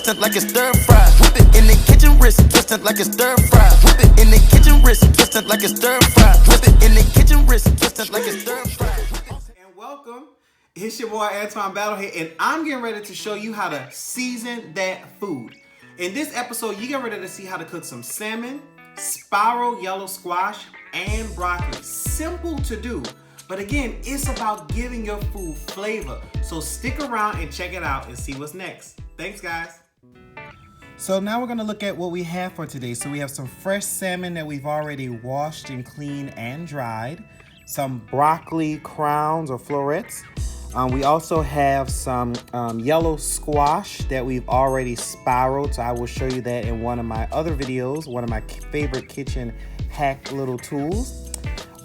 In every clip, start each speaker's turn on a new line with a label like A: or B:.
A: twisting like it's stir fry. Whip it in the kitchen, wrist twisting like it's stir fry. Whip it in the kitchen, wrist twisting like it's stir fry. Whip it in the kitchen, wrist twisting like it's stir fry.
B: And welcome. It's your boy Antoine Battlehead, and I'm getting ready to show you how to season that food. In this episode, you get ready to see how to cook some salmon, spiral yellow squash, and broccoli. Simple to do, but again, it's about giving your food flavor. So stick around and check it out and see what's next. Thanks, guys. So now we're gonna look at what we have for today. So we have some fresh salmon that we've already washed and cleaned and dried, some broccoli crowns or florets. We also have some yellow squash that we've already spiraled. So I will show you that in one of my other videos, one of my favorite kitchen hack little tools.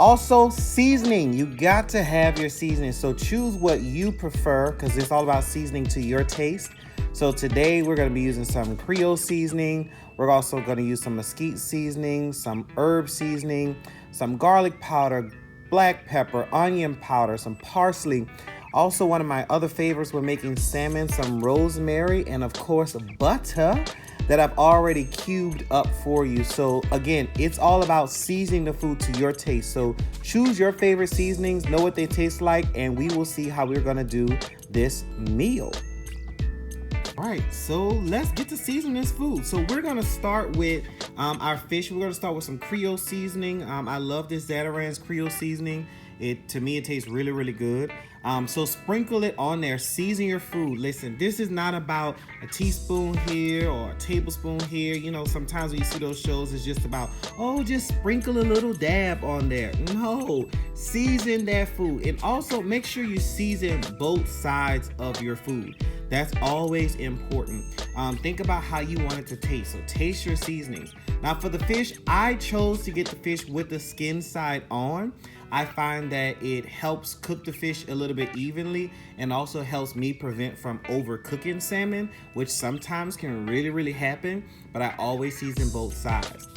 B: Also, seasoning. You got to have your seasoning. So choose what you prefer because it's all about seasoning to your taste. So today we're going to be using some Creole seasoning. We're also going to use some mesquite seasoning, some herb seasoning, some garlic powder, black pepper, onion powder, some parsley. Also, one of my other favorites when making salmon, some rosemary, and of course, butter that I've already cubed up for you. So again, it's all about seasoning the food to your taste. So choose your favorite seasonings, know what they taste like, and we will see how we're gonna do this meal. All right, so let's get to season this food. So we're gonna start with our fish. We're gonna start with some Creole seasoning. I love this Zatarain's Creole seasoning. To me, it tastes really, really good. So sprinkle it on there, season your food. Listen, this is not about a teaspoon here or a tablespoon here. You know, sometimes when you see those shows, it's just about, oh, just sprinkle a little dab on there. No, season that food. And also make sure you season both sides of your food. That's always important. Think about how you want it to taste. So taste your seasonings. Now for the fish, I chose to get the fish with the skin side on. I find that it helps cook the fish a little bit evenly and also helps me prevent from overcooking salmon, which sometimes can really, really happen, but I always season both sides.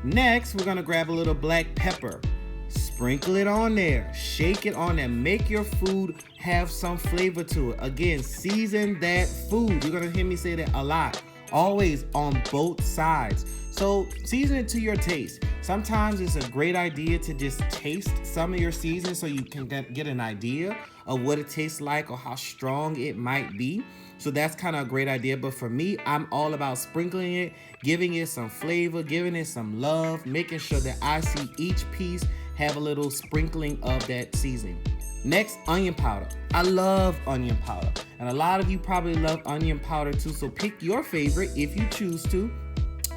B: Next, we're gonna grab a little black pepper. Sprinkle it on there, shake it on there, make your food have some flavor to it. Again, season that food. You're gonna hear me say that a lot. Always on both sides. So season it to your taste. Sometimes it's a great idea to just taste some of your seasoning so you can get an idea of what it tastes like or how strong it might be. So that's kind of a great idea. But for me, I'm all about sprinkling it, giving it some flavor, giving it some love, making sure that I see each piece have a little sprinkling of that seasoning. Next, onion powder. I love onion powder. And a lot of you probably love onion powder too. So pick your favorite if you choose to.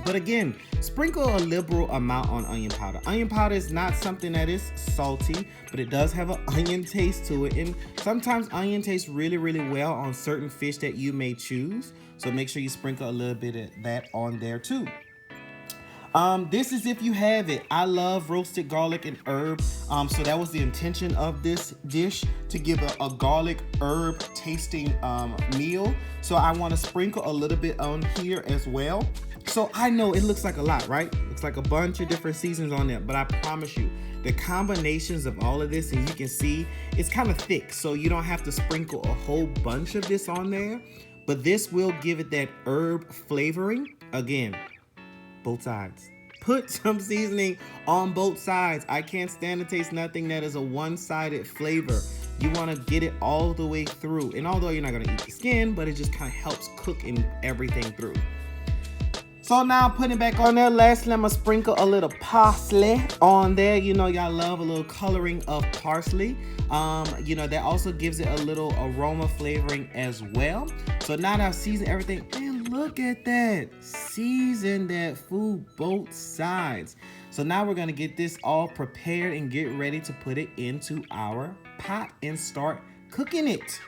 B: But again, sprinkle a liberal amount on onion powder. Onion powder is not something that is salty, but it does have an onion taste to it. And sometimes onion tastes really, really well on certain fish that you may choose. So make sure you sprinkle a little bit of that on there too. This is if you have it. I love roasted garlic and herb. So that was the intention of this dish, to give a garlic herb tasting meal. So I want to sprinkle a little bit on here as well. So I know it looks like a lot, right? Looks like a bunch of different seasons on there, but I promise you, the combinations of all of this, and you can see it's kind of thick, so you don't have to sprinkle a whole bunch of this on there, but this will give it that herb flavoring. Again, both sides. Put some seasoning on both sides. I can't stand to taste nothing that is a one-sided flavor. You want to get it all the way through. And although you're not going to eat the skin, but it just kind of helps cook everything through. So now putting it back on there, lastly, I'm going to sprinkle a little parsley on there. You know, y'all love a little coloring of parsley. You know, that also gives it a little aroma flavoring as well. So now that I've seasoned everything, man, look at that. Season that food both sides. So now we're going to get this all prepared and get ready to put it into our pot and start cooking it.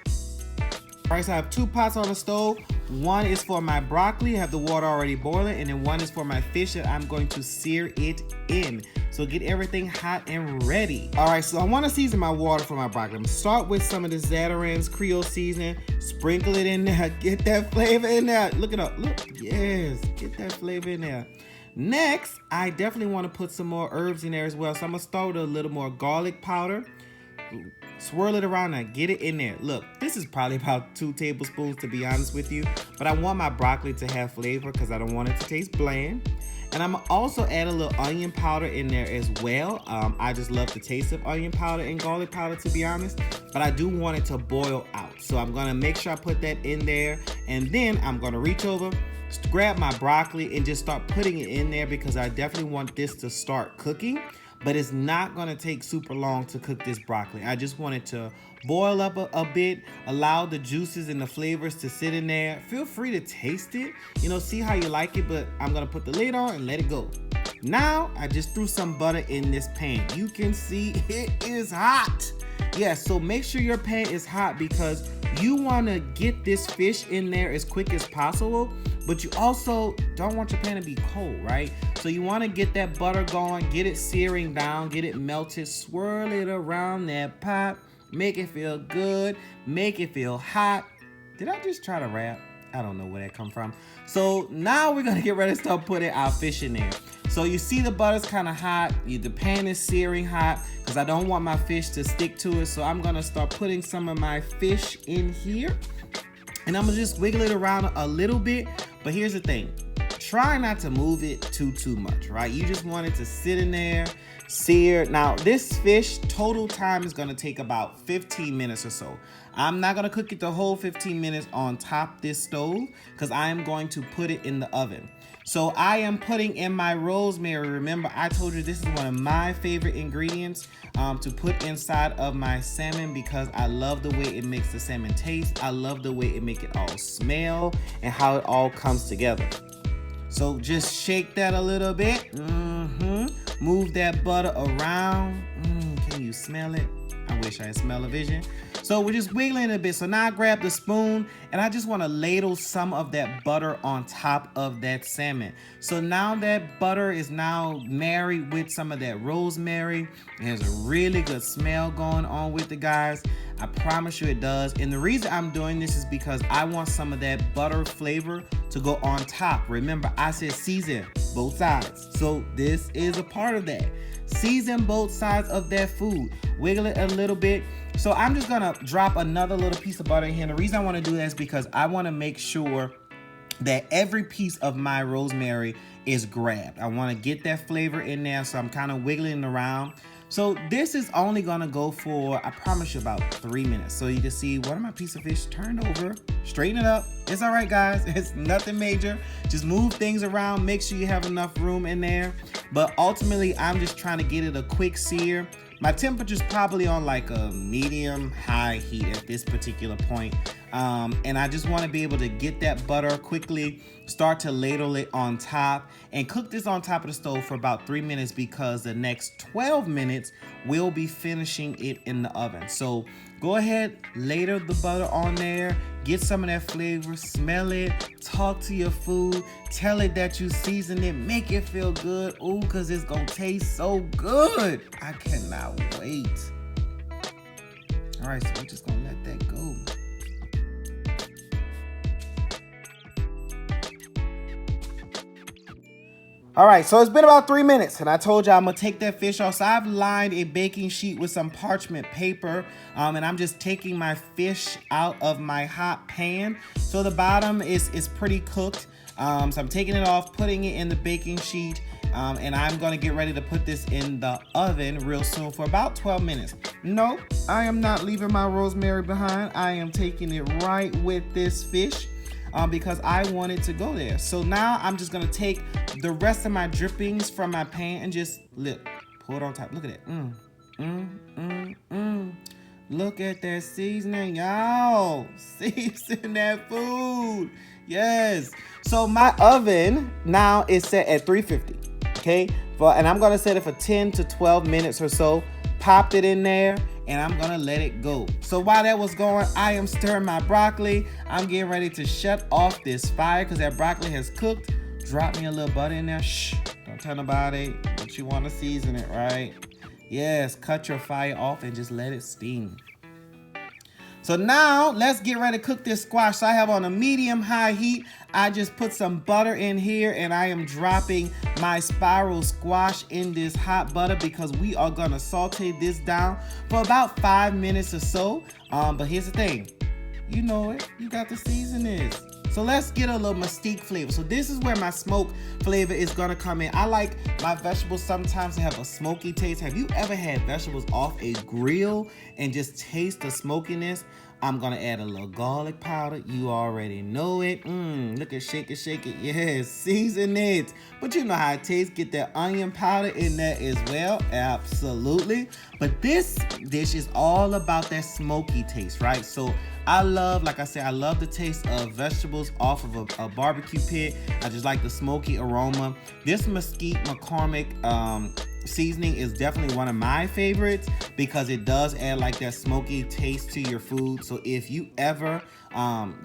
B: All right, so I have 2 pots on the stove. One is for my broccoli, I have the water already boiling, and then one is for my fish that I'm going to sear it in. So get everything hot and ready. All right, so I want to season my water for my broccoli. I'm gonna start with some of the Zatarain's Creole seasoning, sprinkle it in there, get that flavor in there. Look it up, look, yes, get that flavor in there. Next, I definitely want to put some more herbs in there as well. So I'm gonna start with a little more garlic powder, swirl it around and get it in there. Look, this is probably about 2 tablespoons to be honest with you, but I want my broccoli to have flavor because I don't want it to taste bland. And I'm also add a little onion powder in there as well. I just love the taste of onion powder and garlic powder, to be honest, but I do want it to boil out. So I'm gonna make sure I put that in there, and then I'm gonna reach over, grab my broccoli and just start putting it in there because I definitely want this to start cooking. But it's not gonna take super long to cook this broccoli. I just want it to boil up a bit, allow the juices and the flavors to sit in there. Feel free to taste it, see how you like it, but I'm gonna put the lid on and let it go. Now, I just threw some butter in this pan. You can see it is hot. Yeah, so make sure your pan is hot because you wanna get this fish in there as quick as possible, but you also don't want your pan to be cold, right? So you wanna get that butter going, get it searing down, get it melted, swirl it around that pot, make it feel good, make it feel hot. Did I just try to rap? I don't know where that come from. So now we're gonna get ready to start putting our fish in there. So you see the butter's kind of hot, the pan is searing hot because I don't want my fish to stick to it. So I'm gonna start putting some of my fish in here and I'm gonna just wiggle it around a little bit. But here's the thing, try not to move it too much, right? You just want it to sit in there, sear. Now this fish total time is gonna take about 15 minutes or so. I'm not gonna cook it the whole 15 minutes on top this stove because I am going to put it in the oven. So I am putting in my rosemary. Remember, I told you this is one of my favorite ingredients to put inside of my salmon because I love the way it makes the salmon taste. I love the way it make it all smell and how it all comes together. So just shake that a little bit. Move that butter around. Can you smell it? I wish I had smell-o-vision. So we're just wiggling it a bit. So now I grab the spoon and I just want to ladle some of that butter on top of that salmon. So now that butter is now married with some of that rosemary. There's a really good smell going on with it, guys. I promise you it does. And the reason I'm doing this is because I want some of that butter flavor to go on top. Remember, I said season both sides. So this is a part of that. Season both sides of that food. Wiggle it a little bit. So I'm just gonna drop another little piece of butter in here. And the reason I want to do that is because I want to make sure that every piece of my rosemary is grabbed. I want to get that flavor in there, so I'm kind of wiggling around. So this is only gonna go for, I promise you, about 3 minutes. So you can see one of my piece of fish turned over, straighten it up. It's all right, guys. It's nothing major. Just move things around, make sure you have enough room in there. But ultimately, I'm just trying to get it a quick sear. My temperature's probably on like a medium high heat at this particular point. And I just want to be able to get that butter quickly, start to ladle it on top, and cook this on top of the stove for about 3 minutes because the next 12 minutes we'll be finishing it in the oven. So go ahead, ladle the butter on there, get some of that flavor, smell it, talk to your food, tell it that you seasoned it, make it feel good. Ooh, because it's going to taste so good. I cannot wait. All right, so we're just going to let that go. All right, so it's been about 3 minutes, and I told you I'm gonna take that fish off. So I've lined a baking sheet with some parchment paper, and I'm just taking my fish out of my hot pan. So the bottom is pretty cooked. So I'm taking it off, putting it in the baking sheet, and I'm gonna get ready to put this in the oven real soon for about 12 minutes. No, I am not leaving my rosemary behind. I am taking it right with this fish. Because I want it to go there. So now I'm just gonna take the rest of my drippings from my pan and just pour it on top. Look at that. Look at that seasoning, y'all. Season that food. Yes. So my oven now is set at 350. Okay. And I'm gonna set it for 10 to 12 minutes or so. Popped it in there. And I'm gonna let it go. So while that was going, I am stirring my broccoli. I'm getting ready to shut off this fire because that broccoli has cooked. Drop me a little butter in there. Shh, don't tell nobody, but you wanna season it, right? Yes, cut your fire off and just let it steam. So now let's get ready to cook this squash. So I have on a medium-high heat. I just put some butter in here and I am dropping my spiral squash in this hot butter because we are gonna saute this down for about 5 minutes or so. But here's the thing, you know it, you got to season this. So let's get a little mystique flavor. So this is where my smoke flavor is gonna come in. I like my vegetables sometimes to have a smoky taste. Have you ever had vegetables off a grill and just taste the smokiness? I'm gonna add a little garlic powder. You already know it. Look at, shake it. Yes, season it. But you know how it tastes. Get that onion powder in there as well. Absolutely. But this dish is all about that smoky taste, right? So I love, like I said, I love the taste of vegetables off of a barbecue pit. I just like the smoky aroma. This Mesquite McCormick seasoning is definitely one of my favorites because it does add like that smoky taste to your food. So if you ever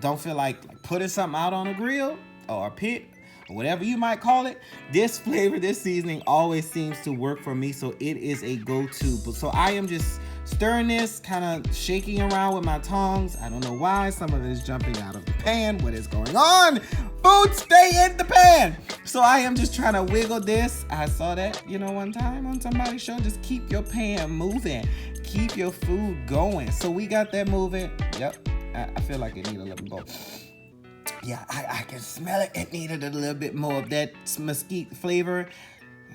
B: don't feel like putting something out on a grill or a pit or whatever you might call it, this flavor, this seasoning always seems to work for me. So it is a go-to. But so I am just stirring this, kind of shaking around with my tongs. I don't know why some of it is jumping out of the pan. What is going on? Food stay in the pan. So I am just trying to wiggle this. I saw that, one time on somebody's show. Just keep your pan moving. Keep your food going. So we got that moving. Yep. I feel like it needs a little more. Yeah, I can smell it. It needed a little bit more of that mesquite flavor.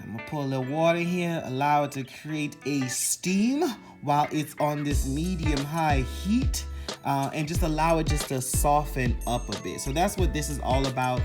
B: I'm gonna pour a little water here, allow it to create a steam while it's on this medium-high heat. And just allow it just to soften up a bit. So that's what this is all about.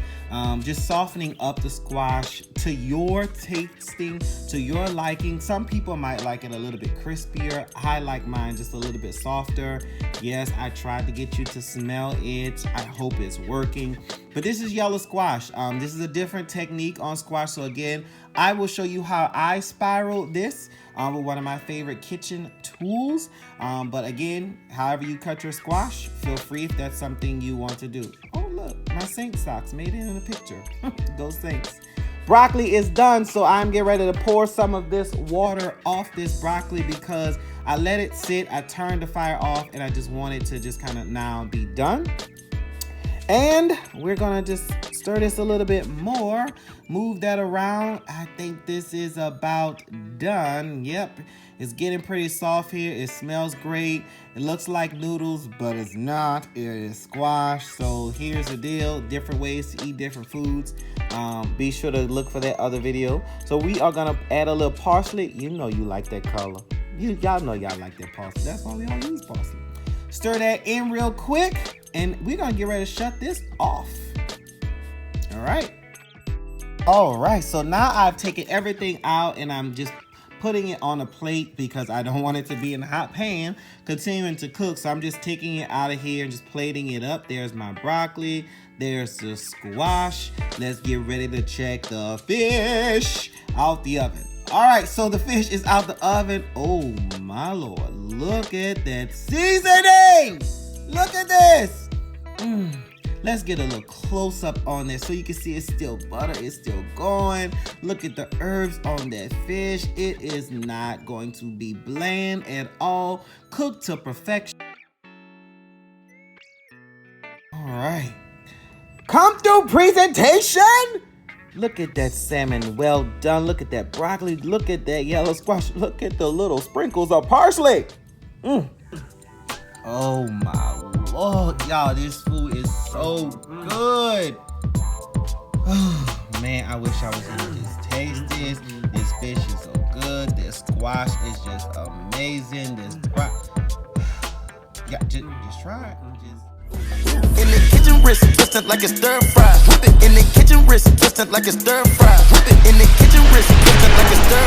B: Just softening up the squash to your tasting, to your liking. Some people might like it a little bit crispier. I like mine just a little bit softer. Yes, I tried to get you to smell it. I hope it's working. But this is yellow squash. This is a different technique on squash. So again, I will show you how I spiral this with one of my favorite kitchen tools. But again, however you cut your squash, feel free if that's something you want to do. Oh, look, my Saint socks made it in the picture. Go Saints. Broccoli is done, so I'm getting ready to pour some of this water off this broccoli because I let it sit, I turned the fire off, and I just want it to just kind of now be done. And we're gonna just stir this a little bit more, move that around. I think this is about done. Yep, it's getting pretty soft here. It smells great. It looks like noodles, but it's not. It is squash. So here's the deal, different ways to eat different foods. Be sure to look for that other video. So we are gonna add a little parsley. You know you like that color. Y'all know y'all like that parsley. That's why we all use parsley. Stir that in real quick. And we're gonna get ready to shut this off. All right, so now I've taken everything out and I'm just putting it on a plate because I don't want it to be in a hot pan continuing to cook. So I'm just taking it out of here and just plating it up. There's my broccoli, there's the squash. Let's get ready to check the fish out the oven. All right, so the fish is out the oven. Oh my Lord, look at that seasoning. Look at this. Let's get a little close up on this so you can see it's still butter, it's still going. Look at the herbs on that fish. It is not going to be bland at all. Cooked to perfection. All right. Come through presentation. Look at that salmon, well done. Look at that broccoli. Look at that yellow squash. Look at the little sprinkles of parsley. Oh my Lord, y'all, this food is so good. Oh man, I wish I was able to just taste this. This fish is so good. This squash is just amazing. Yeah, just try it.
A: In the kitchen, wrist twisted like a stir fry. Whip it in the kitchen, wrist twisted like a stir fry. Whip it in the kitchen, wrist twisted like a stir